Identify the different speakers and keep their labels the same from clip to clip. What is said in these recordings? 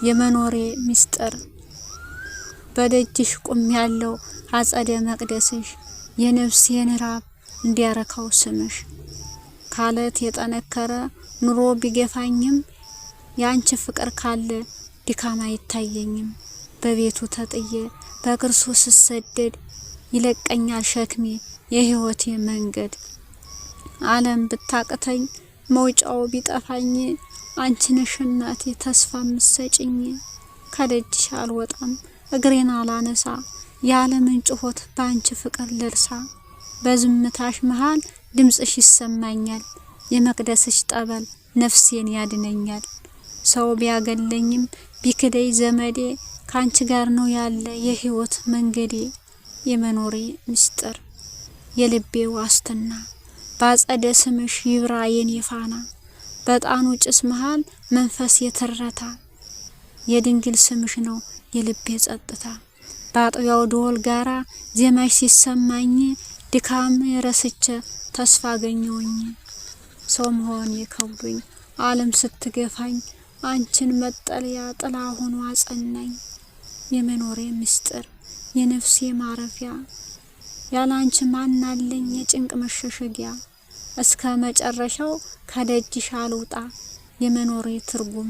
Speaker 1: የመኖሬ ሚስጥር በደጅሽ ቆሜያለሁ አጸደ መቅደስሽ የነፍሴን ራብ እንዲያረካው ስምሽ ካለት የጠነከረ ኑሮ ቢገፋኝም ያንቺ ፍቅር ካለ ድካም አይታየኝም በቤቱ ተጥዬ በክርስቶስ ስሰደድ ይለቀኛል ሸክሜ የህይወቴ መንገድ ዓለም ብታቅተኝ መውጫው ቢጠፋኝ አንቺ ነሽ እናቴ ተስፋ ምሰጪኝ ከደጅሽ አልወጣም እግሬን አላነሳ የዓለምን ጩኸት ባንቺ ፍቅር ልርሳ በዝምታሽ መሃል ድምጽሽ ይሰማኛል የመቅደስሽ ጠበል ነፍሴን ያድነኛል ሰው ቢያገለኝም ቢክደይ ዘመዴ ካንቺ ጋር ነው ያለ የህይወት መንገዴ የመኖሬ ሚስጥር የልቤ ዋስትና ባጸደ ስምሽ ይብራ የኔ ፋና በጣኑ ጭስ መሃል መንፈስ የተረታ የድንግል ስምሽ ነው የልቤ ጸጥታ ባጥያው ደወል ጋራ ዜማሽ ሲሰማኝ ድካም ረስቼ ተስፋ አገኘሁኝ ሰው መሆን የከብዶኝ ዓለም ስትገፋኝ አንቺን መጠለያ ጥላ ሆኖ አጸናኝ የመኖሬ ሚስጥር የነፍሴ ማረፊያ ያላንቺ ማናለኝ የጭንቅ መሸሸጊያ እስከ መጨረሻው ከደጅሽ አልውጣ የመኖሬ ትርጉም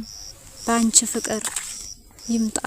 Speaker 1: ባንቺ ፍቅር ይምጣ